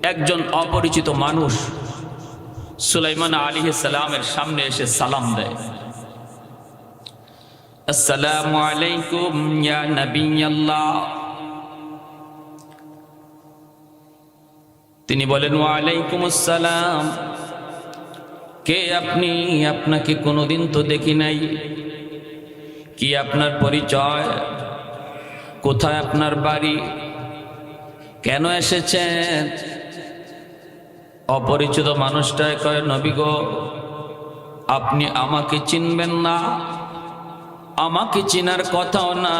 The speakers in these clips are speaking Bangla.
একজন অপরিচিত মানুষ সুলাইমান আলাইহিস সালামের সামনে এসে সালাম দেয়, আসসালামু আলাইকুম ইয়া নবিয়াল্লাহ। তিনি বলেন, ওয়া আলাইকুম আসসালাম। কে আপনি? আপনাকে কোনোদিন তো দেখি নাই। কি আপনার পরিচয়? কোথায় আপনার বাড়ি? কেন এসেছেন? অপরিচিত মানুষটায় কয়, নবী গো, আপনি আমাকে চিনবেন না, আমাকে চিনার কথাও না,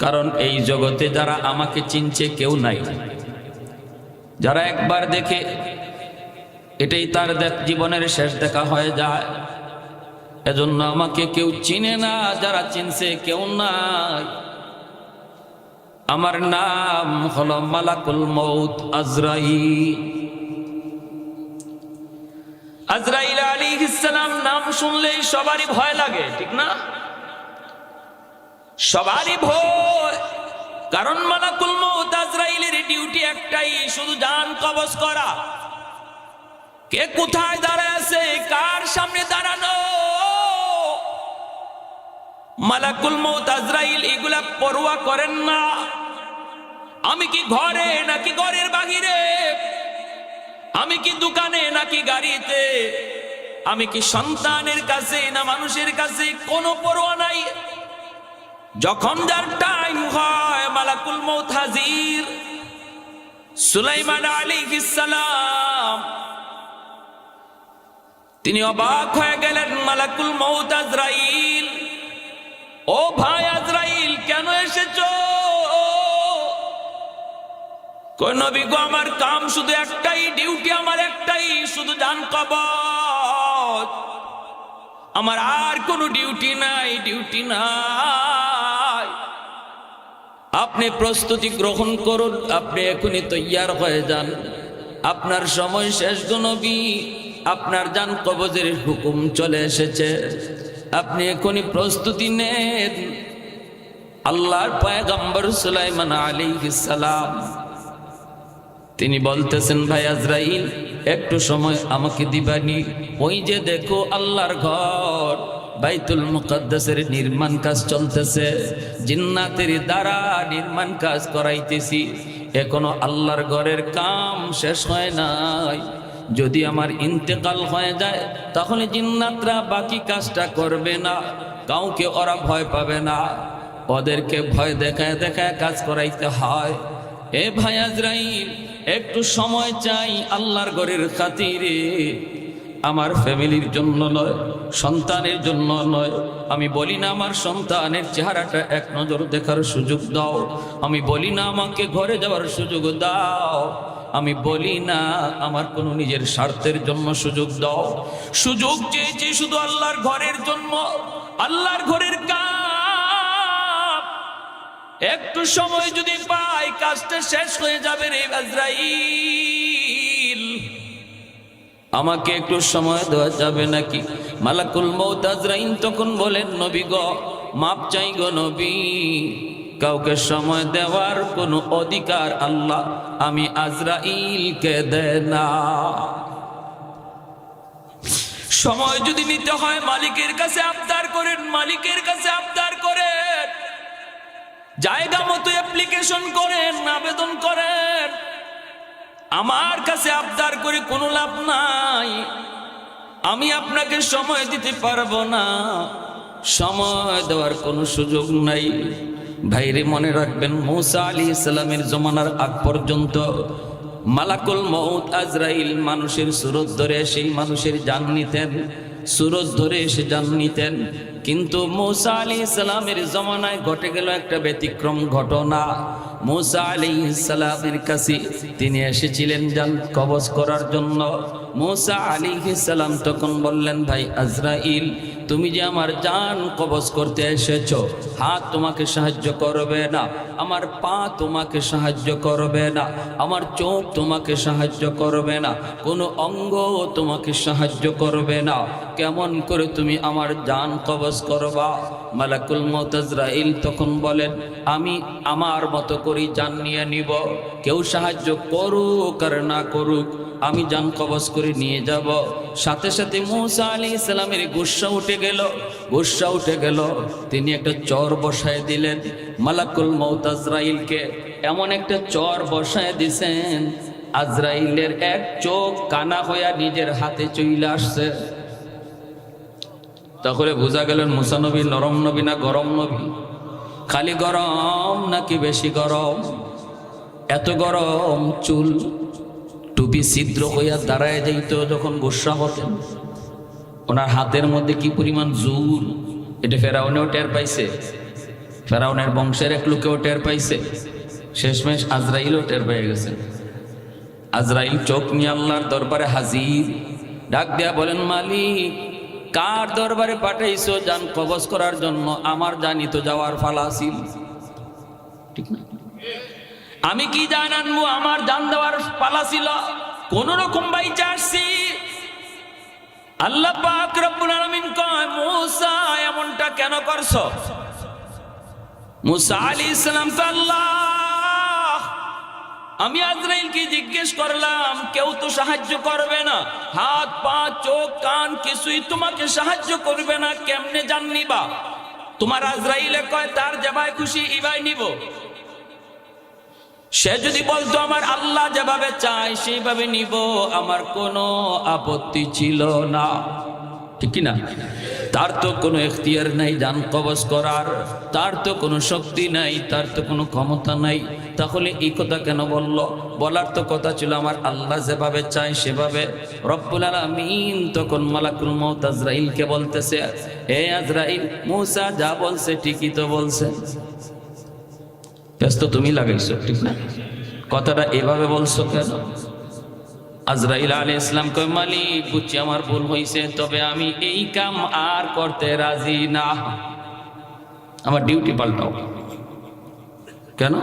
কারণ এই জগতে যারা আমাকে চিনছে কেউ নাই। যারা একবার দেখে এটাই তার জীবনের শেষ দেখা হয়ে যায়, এজন্য আমাকে কেউ চিনে না, যারা চিনছে কেউ নাই। আমার নাম হলো মালাকুল মউত আজরাইল। আজরাইল আলাইহিস সালাম নাম শুনলেই সবারই ভয় লাগে, ঠিক না? সবারই ভয়, কারণ মালাকুল মউত আজরাইলের ডিউটি একটাই, শুধু জান কবজ করা। কে কোথায় দাঁড়ায় আছে, কার সামনে দাঁড়ানো, মালাকুল মউত আজরাইল এগুলা পরোয়া করেন না। আমি কি ঘরে নাকি ঘরের বাহিরে, আমি কি দোকানে নাকি গাড়িতে, আমি কি সন্তানের কাছে না মানুষের কাছে, কোনো পরোয়া নাই। যখন যার টাইম হয় মালাকুল মউত হাজির। সুলাইমান আলাইহিস সালাম তিনি অবাক হয়ে গেলেন, মালাকুল মউত আজরাইল, ও ভাই আজরাইল কেন এসেছো? কই, নবী গো, আমার কাম শুধু একটাই, ডিউটি আমার একটাই, শুধু জান কবজ, আমার আর কোনো ডিউটি নাই, ডিউটি নাই। আপনি প্রস্তুতি গ্রহণ করুন, আপনি এখনই তৈয়ার হয়ে যান, আপনার সময় শেষ গো নবী, আপনার জান কবজের হুকুম চলে এসেছে, আপনি এখনই প্রস্তুতি নেন। আল্লাহর পয়গম্বর সুলাইমান আলাইহিস সালাম তিনি বলতেছেন, ভাই আজরাইল, একটু সময় আমাকে দিবানি? ওই যে দেখো আল্লাহর ঘর বাইতুল মুকদ্দাসের নির্মাণ কাজ চলতেছে, জিন্নাতের দ্বারা নির্মাণ কাজ করাইতেছি, এখনো আল্লাহর ঘরের কাম শেষ হয় নাই। যদি আমার ইন্তেকাল হয়ে যায় তাহলে জিন্নাতরা বাকি কাজটা করবে না, কাউকে ওরা ভয় পাবে না, ওদেরকে ভয় দেখায় দেখায় কাজ করাইতে হয়। এ ভাই আজরাইল, একটু সময় চাই আল্লাহর ঘরের খাতিরে, আমার ফ্যামিলির জন্য নয়, সন্তানের জন্য নয়। আমি বলি না আমার সন্তানের চেহারাটা এক নজর দেখার সুযোগ দাও, আমি বলি না আমাকে ঘরে যাওয়ার সুযোগ দাও, আমি বলি না আমার কোনো নিজের স্বার্থের জন্য সুযোগ দাও। সুযোগ চেয়েছি শুধু আল্লাহর ঘরের জন্য, আল্লাহর ঘরের কাজ। একটু সময় যদি পাই কাজটা শেষ হয়ে যাবে রে আজরাইল, আমাকে একটু সময় দেওয়া যাবে নাকি? মালাকুল মউত আজরাইল তখন বলেন, নবী গো, মাপ চাই গো নবী, কাউকে সময় দেওয়ার কোনো অধিকার আল্লাহ আমি আজরাইলকে দেয় না। সময় যদি নিতে হয় মালিকের কাছে আবদার করেন, মালিকের কাছে আবদার করেন, জায়গা মতো অ্যাপ্লিকেশন করেন, আবেদন করেন। আমার কাছে আবদার করে কোনো লাভ নাই, আমি আপনাকে সময় দিতে পারবো না, সময় দেওয়ার কোনো সুযোগ নাই। ভাইরে মনে রাখবেন, মূসা আলাইহিস সালামের জমানার আগ পর্যন্ত মালাকুল মউত আজরাইল মানুষের সুরত ধরে সেই মানুষের জান নিতেন, সুরত ধরে এসে জান নিতেন। কিন্তু মূসা আলাইহিস সালামের জমানায় ঘটে গেল একটা ব্যতিক্রম ঘটনা। মূসা আলাইহিস সালামের কাছে তিনি এসেছিলেন জান কবজ করার জন্য। মূসা আলাইহিস সালাম তখন বললেন, ভাই আজরাইল, তুমি যে আমার জান কবজ করতে এসেছো, হাত তোমাকে সাহায্য করবে না, আমার পা তোমাকে সাহায্য করবে না, আমার চোখ তোমাকে সাহায্য করবে না, কোনো অঙ্গ তোমাকে সাহায্য করবে না, কেমন করে তুমি আমার জান কবজ করবা? মালাকুল মউত আজরাইল তখন বলেন, আমি আমার মতো করে জান নিয়ে নিব, কেউ সাহায্য করুক আর না করুক, আমি জান কবজ করে নিয়ে যাব। সাথে সাথে মূসা আলাইহিস সালামের গুস্সা উঠে গেল, তিনি একটা চর বসায় দিলেন মালাকুল মউত আজরাইলকে, এমন একটা চর বসায় দিছেন আজরাইলের এক চোখ কানা হইয়া নিজের হাতে চলে আসছে। তাহলে বোঝা গেলেন মুসা নবী নরম নবী না গরম নবী? খালি গরম নাকি বেশি গরম? এত গরম চুল টুপি ছিদ্র হইয়া দাঁড়ায় যাইত যখন গুস্সা হতেন। ওনার হাতের মধ্যে কি পরিমাণ জোর, এটা ফেরাউনেও টের পাইছে, ফেরাউনের বংশের এক লোকেও টের পাইছে, শেষমেশ আজরাইলও টের পেয়ে গেছে। আজরাইল চোখ নিয়ে আল্লাহর দরবারে হাজির, ডাক দেয়া বলেন, মালিক কার দরবারে পাঠাইছো জান কবজ করার জন্য? আমার জানি তো যাওয়ার ফালা ছিল, ঠিক না? আমি কি জান আনবো? আমার জান দেওয়ার পালা ছিল, কোন রকম বাইচা আসছি। আল্লাহ পাক রব্বুল আলামিন কয়, মূসা এমনটা কেন করছো? মূসা আলাইহিস সালাম তো আল্লাহ, আমি আজরাইলকে জিজ্ঞেস করলাম, কেউ তো সাহায্য করবে না, হাত পা চোখ কান কিছুই তোমাকে সাহায্য করবে না, কেমনে জান নিবা? তোমার আজরাইলে কয় তার যেভাবে খুশি ইবাই নিব। সে যদি বলতো আমার আল্লাহ যেভাবে চায় সেইভাবে নিব, আমার কোনো আপত্তি ছিল না, ঠিক না? তার তো কোনো এখতিয়ার নাই জান কবজ করার, তার তো কোনো শক্তি নাই, তার তো কোনো ক্ষমতা নাই। তাহলে এই কথা কেন বলল? বলার তো কথা ছিল আমার আল্লাহ যেভাবে চায় সেভাবে। রব্বুল আলামিন তখন মালাকুল মউত আজরাইলকে বলতেছে, হে আজরাইল, মূসা যা বলছে ঠিকই তো বলছে। ব্যস্ত তুমি লাগাইছো, ঠিক না? কথাটা এভাবে বলছো কেন? আজরাইল আলাইহিস সালাম কয়, মালিক বুঝছি আমার ভুল হয়েছে, তবে আমি এই কাম আর করতে রাজি না, আমার ডিউটি পাল্টাও। কেন?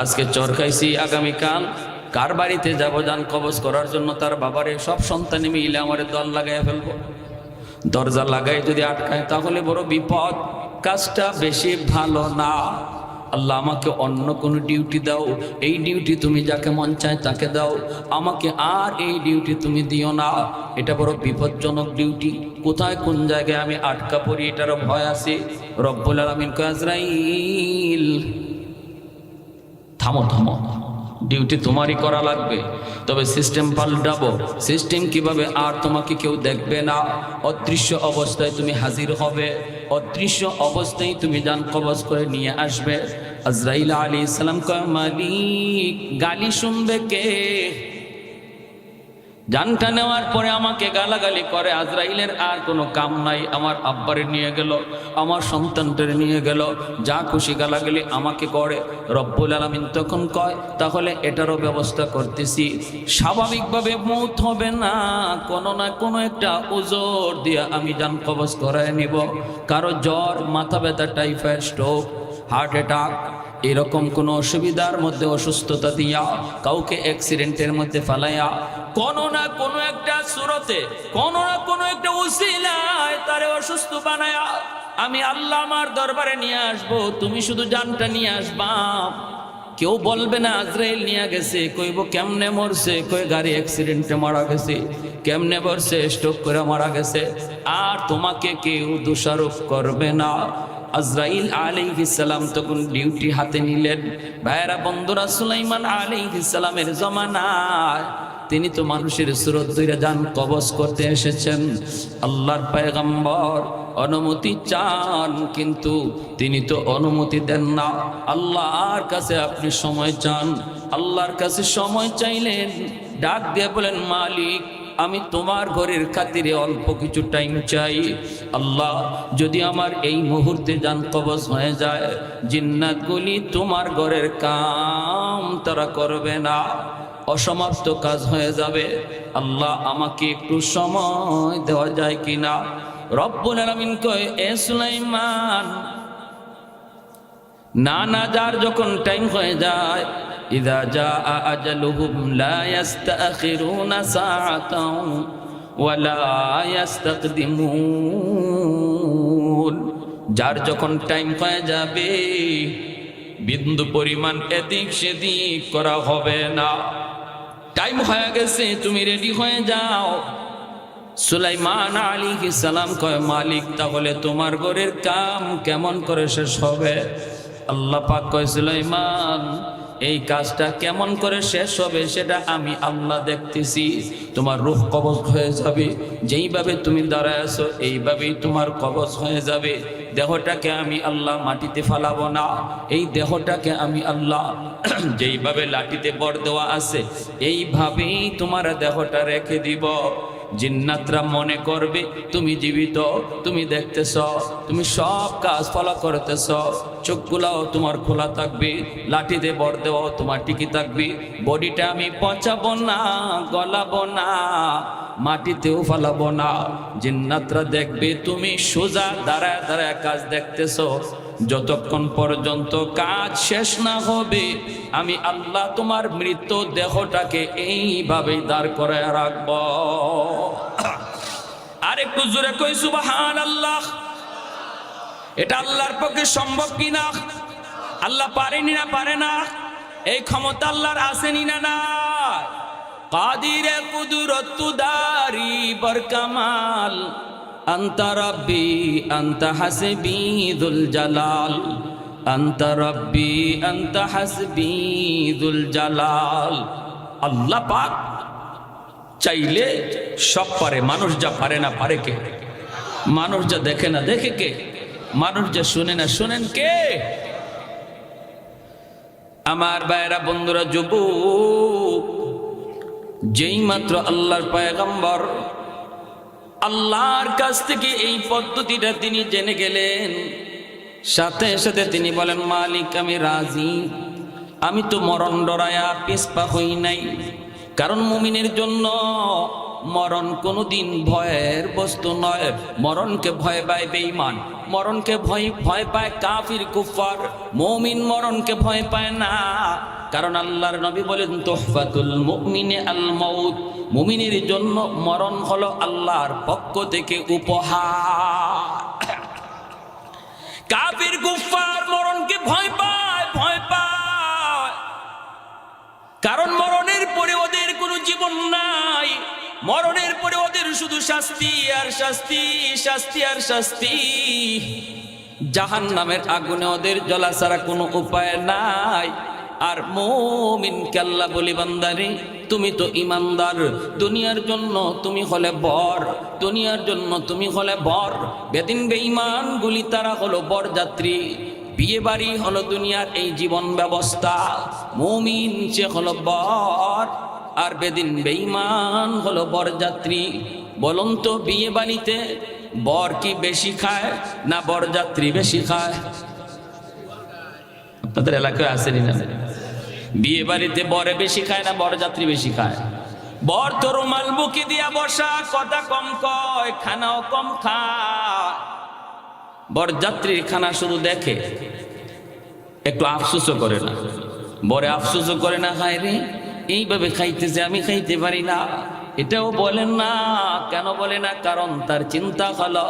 আজকে চর খাইছি, আগামীকাল কার বাড়িতে যাবো জান কবজ করার জন্য, তার বাবারে সব সন্তানে মিলে আমার দল লাগাই ফেলবো। দরজা লাগাই যদি আটকায় তাহলে বড় বিপদ, কাজটা বেশি ভালো না। আল্লাহ আমাকে অন্য কোনো ডিউটি দাও, এই ডিউটি তুমি যাকে মন চায় তাকে দাও, আমাকে আর এই ডিউটি তুমি দিও না, এটা বড় বিপজ্জনক ডিউটি। কোথায় কোন জায়গায় আমি আটকা পড়ি এটারও ভয় আছে। রব্বুল আলামিন কয়, আজরাইল থামো থামো, ডিউটি তোমারই করা লাগবে, তবে সিস্টেম পাল্টাবো। সিস্টেম কিভাবে? আর তোমাকে কেউ দেখবে না, অদৃশ্য অবস্থায় তুমি হাজির হবে, অদৃশ্য অবস্থায় তুমি জান কবজ করে নিয়ে আসবে। আজরাইল আলাইহিস সালাম কয়, মালিক গালি শুনবে কে? জানটা নেওয়ার পরে আমাকে গালাগালি করে, আজরাইলের আর কোনো কাম নাই। আমার আব্বারে নিয়ে গেল, আমার সন্তানটারে নিয়ে গেল, যা খুশি গালাগালি আমাকে করে। রব্বুল আলামিন তখন কয়, তাহলে এটারও ব্যবস্থা করতেছি, স্বাভাবিকভাবে মৌত হবে না, কোনো না কোনো একটা ওজর দিয়ে আমি জান কবজ করায় নিব। কারো জ্বর, মাথা ব্যথা, টাইফয়েড, স্ট্রোক, হার্ট অ্যাটাক, এরকম কোনো অসুবিধার মধ্যে অসুস্থতা দিয়া, কাউকে অ্যাক্সিডেন্টের মধ্যে ফালাইয়া, কোনো না কোনো একটা সুরতে, কোনো না কোনো একটা উসিলায় তারে অসুস্থ বানায়া আমি আল্লাহ আমার দরবারে নিয়ে আসবো। তুমি শুধু জানটা নিয়ে আসবা। কেউ বলবে না আজরাইল নিয়ে গেছে, কইব কেমনে মরছে, কই গাড়ি অ্যাক্সিডেন্টে মারা গেছে, কেমনে মরছে, স্ট্রোক করে মারা গেছে, আর তোমাকে কেউ দোষারোপ করবে না। আজরাইল আলাইহিস সালাম তখন ডিউটি হাতে নিলেন। ভাইরা বন্ধুরা, সুলাইমান আলাইহিস সালামের জমানায় তিনি তো মানুষের সুরত ধরে জান কবজ করতে এসেছেন। আল্লাহর পয়গম্বর অনুমতি চান, কিন্তু তিনি তো অনুমতি দেন না। আল্লাহর কাছে আপনি সময় চান, আল্লাহর কাছে সময় চাইলেন, ডাক দিয়ে বলেন, মালিক আমি তোমার ঘরের খাতিরে অল্প কিছু টাইম চাই। আল্লাহ, যদি আমার এই মুহূর্তে জান কবজ হয়ে যায়, জিন্নাতগুলি তোমার ঘরের কাম তারা করবে না, অসমাপ্ত কাজ হয়ে যাবে। আল্লাহ, আমাকে একটু সময় দেওয়া যায় কিনা? রব্বুল আলামিন কয়, এ সুলাইমান, না না, যার যখন টাইম হয়ে যায়, ইযা জাআ আজালুহুম লা ইস্তাখিরুনা সাআতাও ওয়া লা ইস্তাকদিমুন, যার যখন টাইম হয়ে যাবে বিন্দু পরিমাণ এদিক সেদিক করা হবে না। টাইম হয়ে গেছে, তুমি রেডি হয়ে যাও। সুলাইমান আলাইহিস সালাম কয়, মালিক, তাহলে তোমার ঘরের কাম কেমন করে শেষ হবে? আল্লাহ পাক কয়, সুলাইমান, এই কাজটা কেমন করে শেষ হবে সেটা আমি আল্লাহ দেখতেছি। তোমার রূহ কবজ হয়ে যাবে, যেইভাবে তুমি দাঁড়ায় আছো এইভাবেই তোমার কবজ হয়ে যাবে। দেহটাকে আমি আল্লাহ মাটিতে ফালাবো না, এই দেহটাকে আমি আল্লাহ যেইভাবে লাঠিতে বর দেওয়া আছে এইভাবেই তোমার দেহটা রেখে দিব। জিন্নাতরা মনে করবে তুমি জীবিত, তুমি দেখতেছ, তুমি সব কাজ ফলো করতেছ, চোখগুলাও তোমার খোলা থাকবে, লাঠিতে বর দেওয়াও তোমার টিকে থাকবে। বডিটা আমি পচাবো না, গলাবো না, মাটিতেও ফালাবো না। জিন্নাতরা দেখবে তুমি সোজা দাঁড়ায় দাঁড়ায় কাজ দেখতেছ, যতক্ষণ পর্যন্ত কাজ শেষ না হবে আমি আল্লাহ তোমার মৃত দেহটাকে এইভাবেই দাঁড় করায় রাখব। আর একটু জোরে কই সুবহানাল্লাহ। এটা আল্লাহর পক্ষে সম্ভব কিনা? আল্লাহ পারেনি না পারে না? এই ক্ষমতা আল্লাহর আসেনি না না? কাদিরে কুদরত দারি বরকামাল, আন্তা রব্বি আন্তা হাসবি যুল জালাল, আন্তা রব্বি আন্তা হাসবি যুল জালাল। আল্লাহ পাক চাইলে সব পারে। মানুষ যা পারে না পারে কে? মানুষ যা দেখে না দেখে কে? মানুষ যা শুনে না শুনেন কে? আমার ভাইরা, বন্ধুরা, যুবক, যেই মাত্র আল্লাহর পয়গম্বর আল্লাহর কাছ থেকে এই পদ্ধতিটা তিনি জেনে গেলেন, সাথে সাথে তিনি বলেন, মালিক, আমি রাজি। আমি তো মরণ ডরায়া পিছপা হই নাই, কারণ মুমিনের জন্য মরণ কোনোদিন ভয়ের বস্তু নয়। মরণকে ভয় পায় বেঈমান, মরণকে ভয় পায় কাফির কুফার। মুমিন মরণকে ভয় পায় না, কারণ আল্লাহর নবী বলেন, তুহফাতুল মুমিনে আল মাউত, মুমিনের জন্য মরণ হলো আল্লাহর পক্ষ থেকে উপহার। কাফির কুফার মরণকে ভয় পায়, কারণ মরণের পরে ওদের কোনো জীবন নাই। মরণের পরে ওদের শুধু শাস্তি আর শাস্তি, শাস্তি আর শাস্তি। জাহান্নামের আগুনে ওদের জ্বলা ছাড়া কোনো উপায় নাই। আর মুমিনকে আল্লাহ বলি, বান্দারে, তুমি তো ইমানদার, দুনিয়ার জন্য তুমি হলে বর, দুনিয়ার জন্য তুমি হলে বর। বেদিন বেঈমান গুলি তারা হলো বরযাত্রী। বিয়ে বাড়ি হলো দুনিয়ার এই জীবন ব্যবস্থা। মুমিন সে হলো বর, আর বেদিন বেঈমান হলো বরযাত্রী। বলুন তো, বিয়ে বাড়িতে বর কি বেশি খায় না বরযাত্রী বেশি খায়? আপনাদের এলাকায় আসেনি না? বিয়ে বাড়িতে বরে বেশি খায় না বরযাত্রী বেশি খায়? বর তো রুমাল বুকে দিয়া বসা, কথা কম কয়, খানাও কম খায়। বরযাত্রীর খানা শুধু দেখে, একটু আফসোসও করে না। বরে আফসোসও করে না, খায় রে এইভাবে খাইতেছে, আমি খাইতে পারি না, এটাও বলেন না। কেন বলে না? কারণ তার চিন্তা হলো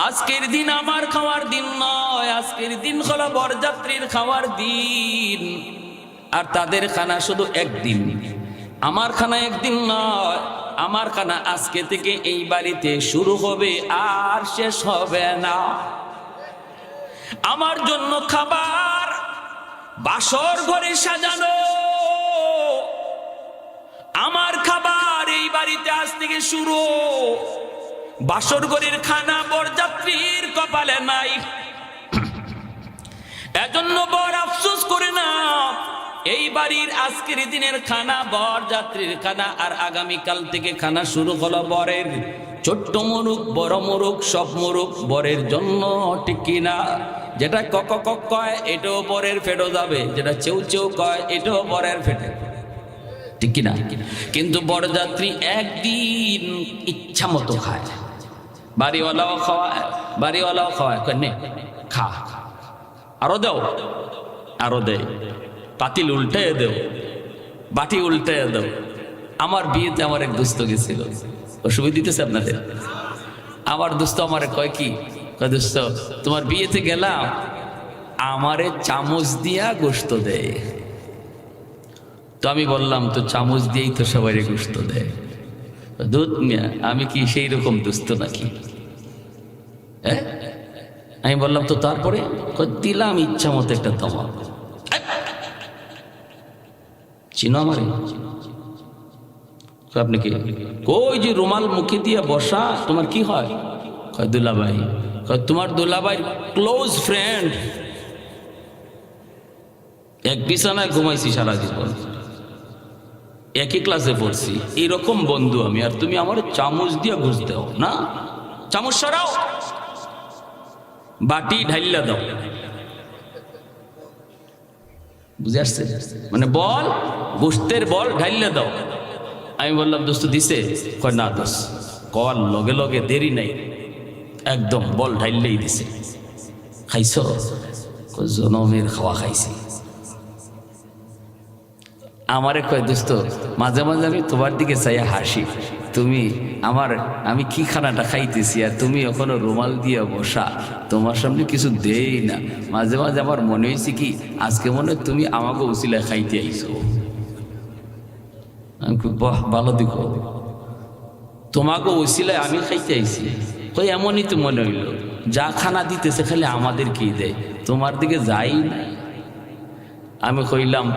আজকের দিন আমার খাওয়ার দিন নয়, আজকের দিন হলো বরযাত্রীর খাওয়ার দিন। আর তাদের খানা শুধু একদিন, আমার খানা একদিন নয়। আমার খানা আজকে থেকে এই বাড়িতে শুরু হবে আর শেষ হবে না। আমার জন্য খাবার বাসর ঘরে সাজানো, আমার খাবার এই বাড়িতে আজ থেকে শুরু। বাসর ঘরের খানা বরযাত্রীর কপালে নাই। এজন্য বর আফসোস করে না, এই বাড়ির আজকের দিনের খানা বরযাত্রীর খানা, আর আগামীকাল থেকে খানা শুরু হলো বরের। ছোট্ট মুরুখ, বড় মুরুখ, সব মুরুখ বরের জন্য, ঠিক কিনা? যেটা কক কক কয় এটাও বরের ফেটে যাবে, যেটা চেউ চেউ কয় এটাও বরের ফেটে, ঠিক কিনা? কিন্তু বরযাত্রী একদিন ইচ্ছা মতো খায়। বাড়িওয়ালাও খাওয়ায়, বাড়িওয়ালাও খাওয়ায়, কয় নে খা, আরো দাও, আরো দেয়, পাতিল উল্টে দেও, বাটি উল্টে দাও। আমার বিয়েতে আমার এক দোস্ত গেছিল, অসুবিধা দিতেছে আপনাদের? আমার দোস্ত আমারে কয় কি, কয় দোস্ত তোমার বিয়েতে গেলাম, আমারে চামচ দিয়া গোশত দেয়। তো আমি বললাম তো চামচ দিয়েই তো সবাই গোশত দেয়। দুধ মিয়া, আমি কি সেই রকম দোস্ত নাকি? হ্যাঁ, আমি বললাম তো তারপরে, দিলাম ইচ্ছা মতো একটা তোমার। চিনো আমারে? আপনি কি? কই যে রুমাল মুখে দিয়ে বসা, তোমার কি হয়? কয় দুলাভাই। কয় তোমার দুলাভাই ক্লোজ ফ্রেন্ড, এক বিছানায় ঘুমাইছি সারা জীবন, একই ক্লাসে পড়ছি, এইরকম বন্ধু আমি, আর তুমি আমার চামচ দিয়ে ঘুষ দাও না? চামচ সরাও, বাটি ঢাইলা দাও। বুঝে আসছে? মানে বল, গোস্তের বল ঢাইলা দাও। আমি বললাম দোস্ত দিছে? কয় না দোস্ত, কল লগে লগে দেরি নাই, একদম বল ঢাইলেই দিছে। খাইছ? জনমের খাওয়া খাইছি। আমারে কয় দোস্ত মাঝে মাঝে আমি তোমার দিকে চাইয়া হাসি, তুমি আমি কি খানাটা খাইতেছি আর তুমি এখনো রুমাল দিয়ে বসা, তোমার সামনে কিছু দেই না। মাঝে মাঝে আমার মনে হয়েছে কি আজকে মনে হয় তুমি আমাকে উসিলায় খাইতে আইছো। আমি বাহ, ভালো দিক, তোমাকে উসিলায় আমি খাইতে আইছি। কই এমনই তো মনে হইল, যা খানা দিতেছে খালি আমাদেরকেই দেয়, তোমার দিকে যাই না। আমি কইলাম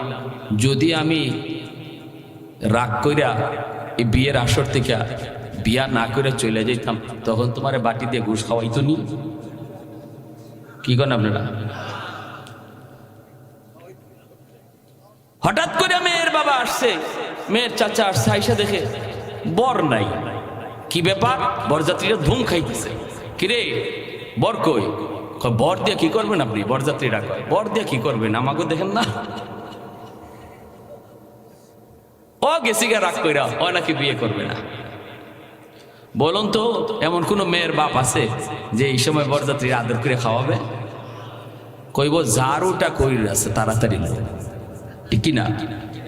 যদি আমি রাগ কইরা এই বিয়ের আসর থেকে বিয়া না করে চলে যেতাম, তখন তোমার বাটি দিয়ে ঘুষ খাওয়াইতো নি? কি করেন আপনারা? হঠাৎ করে মেয়ের বাবা আসছে, মেয়ের চাচা আসছে, আইসা দেখে বর নাই। কি ব্যাপার? বরযাত্রীরা ধুম খাইতেছে। কিরে বর কই? বর দিয়ে কি করবেন আপনি? বরযাত্রীরা কয় বর দিয়ে কি করবেন, আমাকে দেখেন না? ও গেছি গা রাগ কইরা, ও নাকি বিয়ে করবে না। বলুন তো এমন কোন মেয়ের বাপ আছে যে এই সময় বরযাত্রীর আদর করে খাওয়াবে? কইব ঝাড়ুটা কই আছে তাড়াতাড়ি, ঠিক কিনা?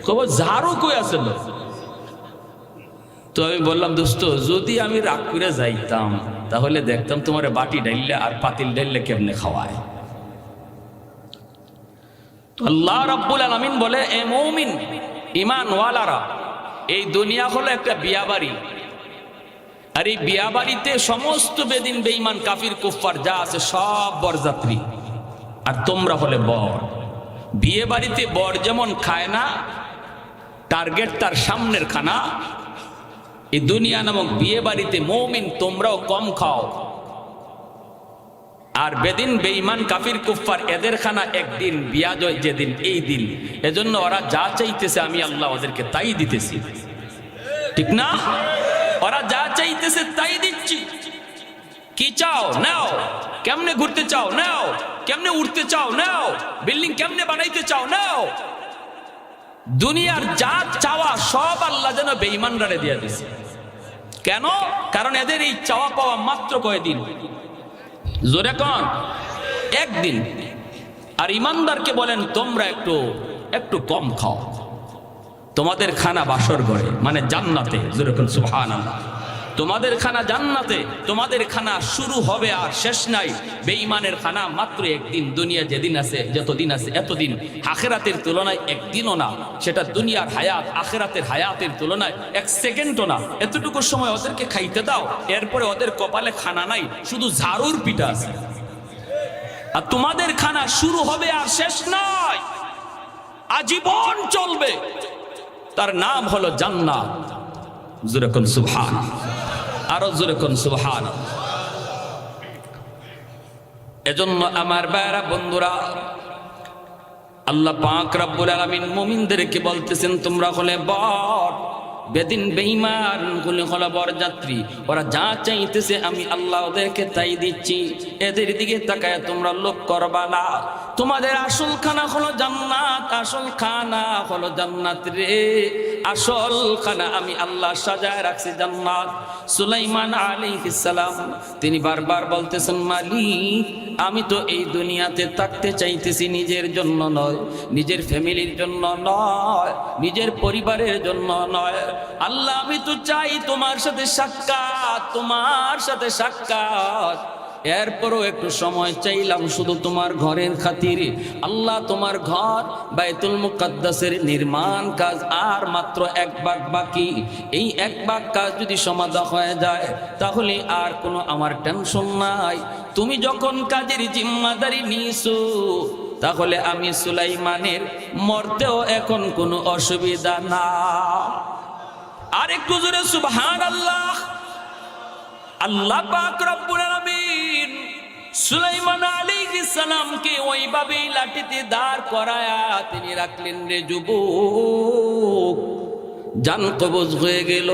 কইব ঝাড়ু কই আছে? তো আমি বললাম দোস্ত যদি আমি রাগ করে যাইতাম তাহলে দেখতাম তোমার বাটি ডাইলে আর পাতিল ডাইলে কেমনে খাওয়ায়। আল্লাহ রাব্বুল আলামিন বলে, এ মুমিন ঈমান ওয়ালারা, এই দুনিয়া হলো একটা বিয়া বাড়ি, আর এই বিয়া বাড়িতে সমস্ত বেদিন বেঈমান কাফির কুফফার যা আছে সব বরযাত্রী, আর তোমরা হলে বর। বিয়ে বাড়িতে বর যেমন খায় না, টার্গেট তার সামনের খানা, এই দুনিয়া নামক বিয়ে বাড়িতে মুমিন তোমরাও কম খাও, আর বেদিন বেঈমান কাফির কুফফার এদের খানা একদিন, বিয়া যেদিন এই দিন। এজন্য ওরা যা চাইতেছে আমি আল্লাহ ওদেরকে তাই দিতেছি, ঠিক না? ওরা যা চাইতেছে তাই দিচ্ছি। কি চাও নাও, কেমনে ঘুরতে চাও নাও, কেমনে উঠতে চাও নাও, বিল্ডিং কেমনে বানাইতে চাও নাও। দুনিয়ার যা চাওয়া সব আল্লাহ যেন বেঈমানরা দিয়ে দিছে। কেন? কারণ এদের এই চাওয়া পাওয়া মাত্র কয়দিন? জোরে কন, একদিন। আর ইমানদারকে বলেন তোমরা একটু কম খাও, তোমাদের খানা বাসর ঘরে মানে জান্নাতে। জোরে কোন সুবহানাল্লাহ। তোমাদের খানা জান্নাতে, তোমাদের খানা শুরু হবে আর শেষ নাই। বেঈমানের খানা মাত্র একদিন। দুনিয়া যেদিন আছে, যতদিন আছে এতদিন, আখিরাতের তুলনায় একদিনও না। সেটা দুনিয়ার হায়াত আখিরাতের হায়াতের তুলনায় এক সেকেন্ডও না। এতটুকু সময় ওদেরকে খাইতে দাও, এরপরে ওদের কপালে খানা নাই, শুধু ঝাড়ুর পিঠা আছে। আর তোমাদের খানা শুরু হবে আর শেষ নয়, আজীবন চলবে। তার নাম হলো জান্নাত। জোরে কোন সুবহান, আরো জোরে কোন সুবহান। এজন্য আমার ভাইরা বন্ধুরা, আল্লাহ পাক রব্বুল আলামিন মুমিনদেরকে বলতেছেন তোমরা হলে বর, বেদিন বেঈমান গুলো হলো বরযাত্রী। ওরা যা চাইতেছে আমি আল্লাহ ওদেরকে তাই দিচ্ছি। এদের দিকে তাকায় তোমরা লোভ করবা না। তোমাদের আসল খানা হলো জান্নাত, আসল খানা হলো জান্নাত রে। আসল খানা আমি আল্লাহ সাজায় রাখছি জান্নাত। সুলাইমান আলাইহিস সালাম তিনি বারবার বলতেছেন, মালিক আমি তো এই দুনিয়াতে থাকতে চাইতেছি নিজের জন্য নয়, নিজের ফ্যামিলির জন্য নয়, নিজের পরিবারের জন্য নয়। আল্লাহ আমি তো চাই তোমার সাথে সাক্ষাৎ, তোমার সাথে সাক্ষাৎ। এরপরও একটু সময় চাইলাম শুধু তোমার ঘরের খাতিরে। আল্লাহ তোমার ঘর বাইতুল মুকাদ্দাসের নির্মাণ কাজ আর মাত্র 1 ভাগ বাকি। এই 1 ভাগ কাজ যদি সমাধা হয়ে যায় তাহলে আর কোনো আমার টেনশন নাই। তুমি যখন কাজের জিম্মাদারি নিয়েছো তাহলে আমি সুলাইমানের মরতেও এখন কোনো অসুবিধা না। আরেকটু জোরে সুবহানাল্লাহ। আল্লাহ পাক রব্বুল আলামিন সুলাইমান আলাইহিস সালামকে ওইভাবে লাঠিতে দাঁড় করায়া তিনি রাখলেন। রে যুবক, জান কবজ হয়ে গেল।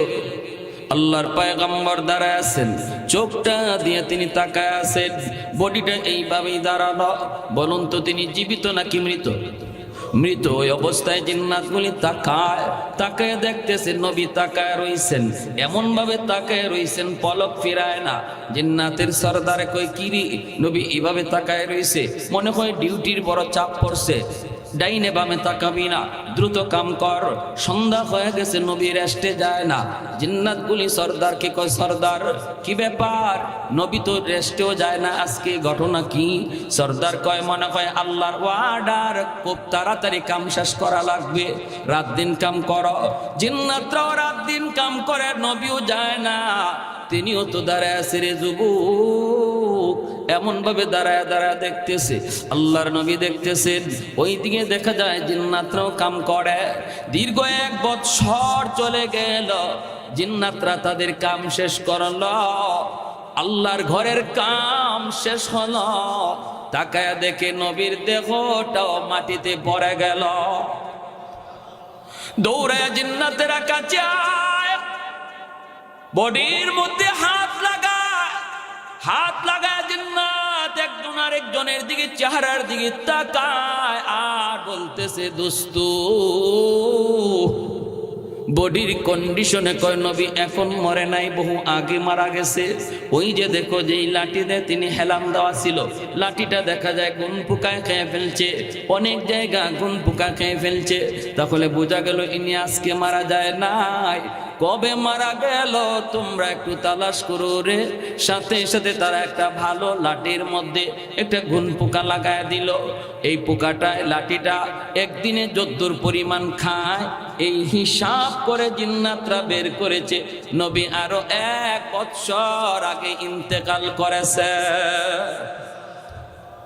আল্লাহর পয়গম্বর দাঁড়ায় আছেন, চোখটা দিয়ে তিনি তাকায় আছেন, বডিটা এইভাবেই দাঁড়ানো। বলুন তো তিনি জীবিত নাকি মৃত? মৃত। ওই অবস্থায় জিন্নাতগুলি তাকায় দেখতেছে নবী তাকায় রইছেন, এমন ভাবে তাকায় রইছেন পলক ফিরায় না। জিন্নাতের সরদারে কই কিরি নবী এইভাবে তাকায় রইছে, মনে হয় ডিউটির বড় চাপ পড়ছে। ডাইনে বামে তাকাবি না, দ্রুত কাম কর, সন্ধ্যা হয়ে গেছে, নবী রেস্টে যায় না। জিন্নাতগুলি সরদারকে কয়, সরদার কি ব্যাপার, নবী তো রেস্টেও যায় না, আজকে ঘটনা কি? সরদার কয়, মনে হয় আল্লাহর ওয়ার্ডার, খুব তাড়াতাড়ি কাম শেষ করা লাগবে, রাত দিন কাম করো। জিন্নাতরাও রাত দিন কাম করে, নবীও যায় না, তিনিও তো দাঁড়ায় আছে। রে যুবক, এমন ভাবে দাঁড়ায় দেখতেছে, আল্লাহর নবী দেখতেছেন। ওইদিকে দেখা যায় জিন্নাতরাও কাম করে। দীর্ঘ 1 বৎসর চলে গেল, জিন্নাতরা তাদের কাম শেষ করলো, আল্লাহর ঘরের কাম শেষ হলো। তাকায়া দেখে নবীর দেহটাও মাটিতে পড়ে গেল। দৌড়ায় জিন্নাতেরা কাছে বডির মধ্যে হাত লাগায় জিন্নাত একজন আরেকজনের দিকে, চেহারার দিকে তাকায় আর বলতেছে, দোস্ত বডির কন্ডিশনে কয় নবী এখন মরে নাই, বহু আগে মারা গেছে। ওই যে দেখো যেই লাঠি দিয়ে তিনি হেলাম দেওয়া ছিল, লাঠিটা দেখা যায় গুন পোকায় খেয়ে ফেলছে, অনেক জায়গা গুন পোকা খেয়ে ফেলছে। তাহলে বোঝা গেল ইনি আজকে মারা যায় নাই, কবে মারা গেল তোমরা একটু তালাশ করো রে। সাথে সাথে তারা একটা ভালো লাঠির মধ্যে একটা গুন পোকা লাগায় দিল। এই পোকাটায় লাঠিটা একদিনে যদ্দুর পরিমাণ খায় এই হিসাব করে জিন্নাতরা বের করেছে নবী আরো 1 বৎসর আগে ইন্তেকাল করেছে।